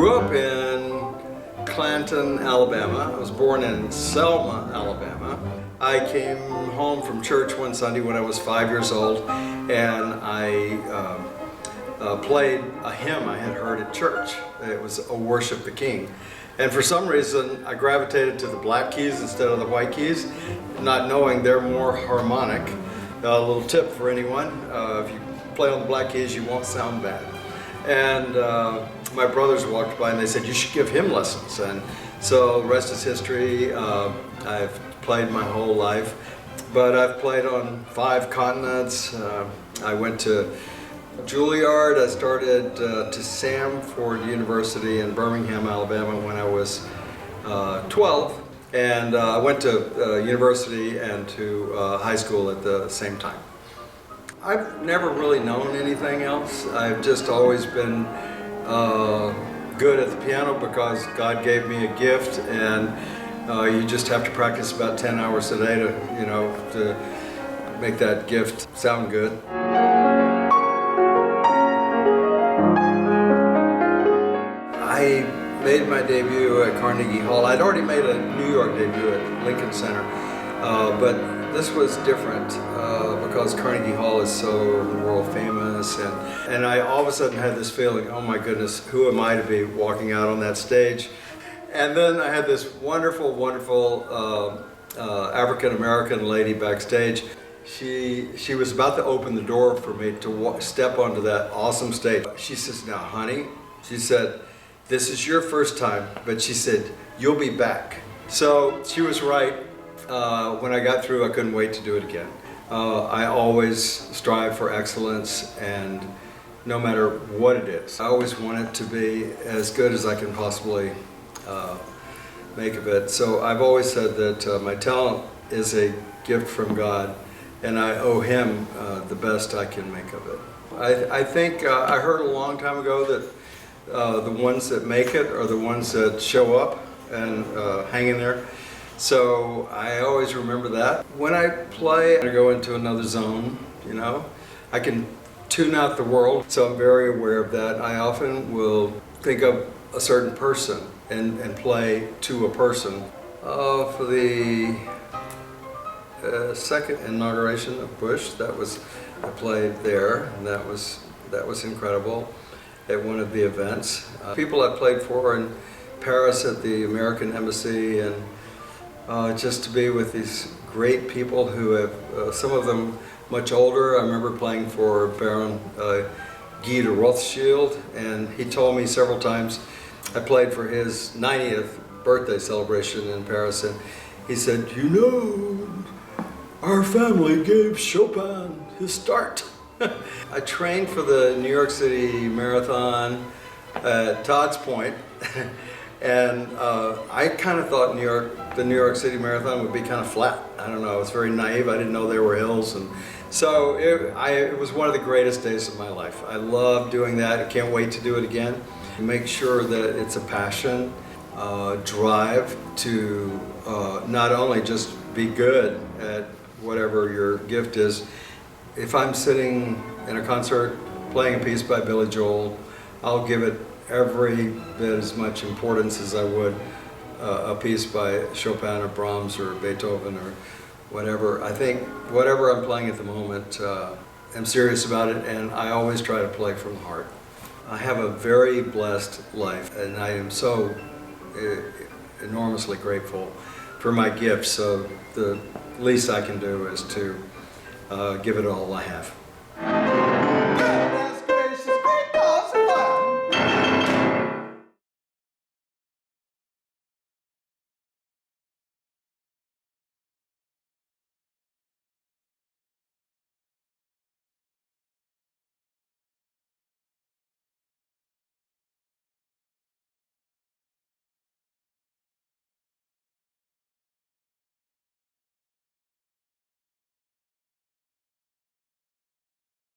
grew up in Clanton, Alabama. I was born in Selma, Alabama. I came home from church one Sunday when I was 5 years old, and I played a hymn I had heard at church. It was "O Worship the King." And for some reason, I gravitated to the black keys instead of the white keys, not knowing they're more harmonic. A little tip for anyone, if you play on the black keys, you won't sound bad. And my brothers walked by and they said, you should give him lessons. And so the rest is history. I've played my whole life, but I've played on 5 continents. I went to Juilliard. I started to Samford University in Birmingham, Alabama when I was 12. And I went to university and to high school at the same time. I've never really known anything else. I've just always been good at the piano because God gave me a gift, and you just have to practice about 10 hours a day to make that gift sound good. I made my debut at Carnegie Hall. I'd already made a New York debut at Lincoln Center, but this was different because Carnegie Hall is so world famous, and I all of a sudden had this feeling, oh my goodness, who am I to be walking out on that stage? And then I had this wonderful, wonderful African-American lady backstage. She was about to open the door for me to step onto that awesome stage. She says, now honey, she said, this is your first time, but she said, you'll be back. So she was right. When I got through, I couldn't wait to do it again. I always strive for excellence, and no matter what it is, I always want it to be as good as I can possibly make of it. So I've always said that my talent is a gift from God, and I owe Him the best I can make of it. I think I heard a long time ago that the ones that make it are the ones that show up and hang in there. So I always remember that. When I play, I go into another zone, I can tune out the world, so I'm very aware of that. I often will think of a certain person and play to a person. For the second inauguration of Bush, I played there, and that was incredible at one of the events. People I played for in Paris at the American Embassy, and just to be with these great people who have, some of them much older. I remember playing for Baron Guy de Rothschild, and he told me several times, I played for his 90th birthday celebration in Paris, and he said, our family gave Chopin his start. I trained for the New York City Marathon at Todd's Point, and I kind of thought the New York City Marathon would be kind of flat. I don't know, I was very naive. I didn't know there were hills, and so it was one of the greatest days of my life. I love doing that. I can't wait to do it again. Make sure that it's a passion, drive to not only just be good at whatever your gift is. If I'm sitting in a concert playing a piece by Billy Joel, I'll give it every bit as much importance as I would a piece by Chopin or Brahms or Beethoven or whatever. I think whatever I'm playing at the moment, I'm serious about it, and I always try to play from the heart. I have a very blessed life, and I am so enormously grateful for my gifts, so the least I can do is to give it all I have.